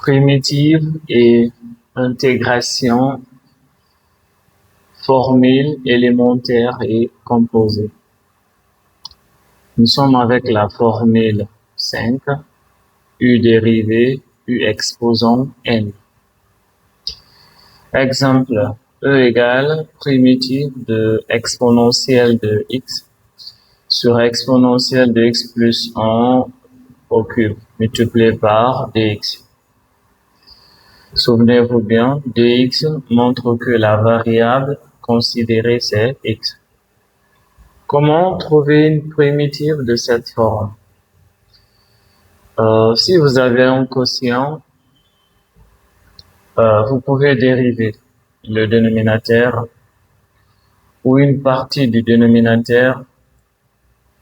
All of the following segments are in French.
primitive et intégration, formule élémentaire et composée. Nous sommes avec la formule 5, U dérivé, U exposant n. Exemple, E égale primitive de exponentielle de x sur exponentielle de x plus 1 au cube multiplié par dx. Souvenez-vous bien, dx montre que la variable considérée c'est x. Comment trouver une primitive de cette forme? Si vous avez un quotient, vous pouvez dériver le dénominateur ou une partie du dénominateur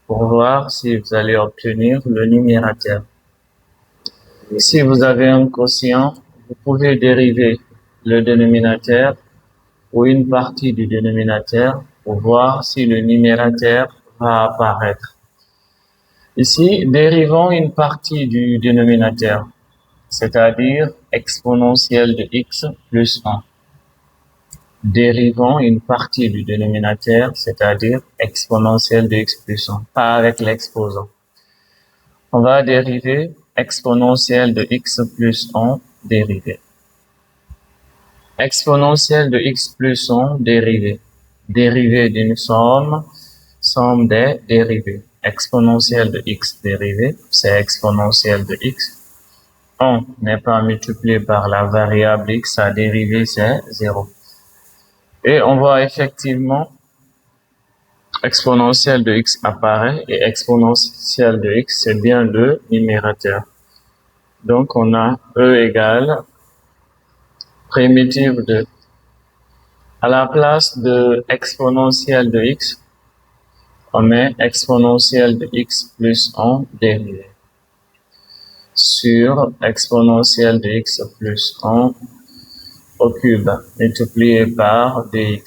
pour voir si vous allez obtenir le numérateur. Si vous avez un quotient, vous pouvez dériver le dénominateur ou une partie du dénominateur pour voir si le numérateur va apparaître. Ici, dérivons une partie du dénominateur, c'est-à-dire exponentielle de x plus 1. Dérivons une partie du dénominateur, c'est-à-dire exponentielle de x plus 1, pas avec l'exposant. On va dériver exponentielle de x plus 1 dérivée. Exponentielle de x plus 1 dérivée. Dérivée d'une somme des dérivées. Exponentielle de x dérivée, c'est exponentielle de x. 1 n'est pas multiplié par la variable x, sa dérivée c'est 0. Et on voit effectivement exponentielle de x apparaît et exponentielle de x c'est bien le numérateur. Donc on a E égale primitive de, à la place de exponentielle de x, on met exponentielle de x plus 1 dérivée sur exponentielle de x plus 1 au cube multiplié par dx.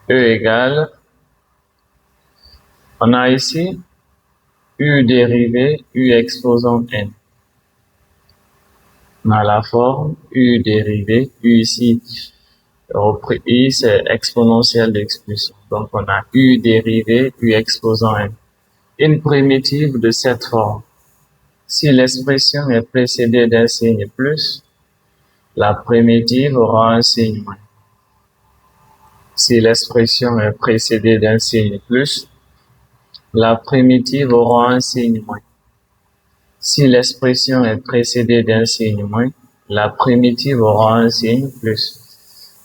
E égale, on a ici u dérivé, u exposant n. On a la forme u dérivé, u ici, i c'est exponentielle de x plus 1. Donc on a u dérivé, u exposant n. Une primitive de cette forme. Si l'expression est précédée d'un signe plus, la primitive aura un signe moins. Si l'expression est précédée d'un signe plus, la primitive aura un signe moins. Si l'expression est précédée d'un signe moins, la primitive aura un signe plus.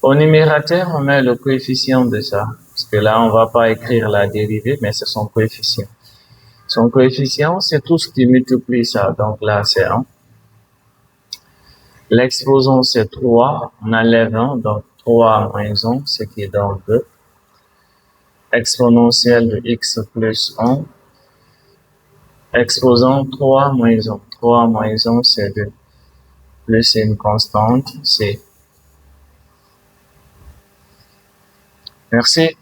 Au numérateur, on met le coefficient de ça, parce que là, on va pas écrire la dérivée, mais c'est son coefficient. Son coefficient, c'est tout ce qui multiplie ça. Donc là, c'est 1. L'exposant, c'est 3. On enlève 1, donc 3 moins 1, ce qui est donc 2. Exponentielle de x plus 1. Exposant 3 moins 1. 3 moins 1, c'est 2. Plus une constante, c'est. Merci.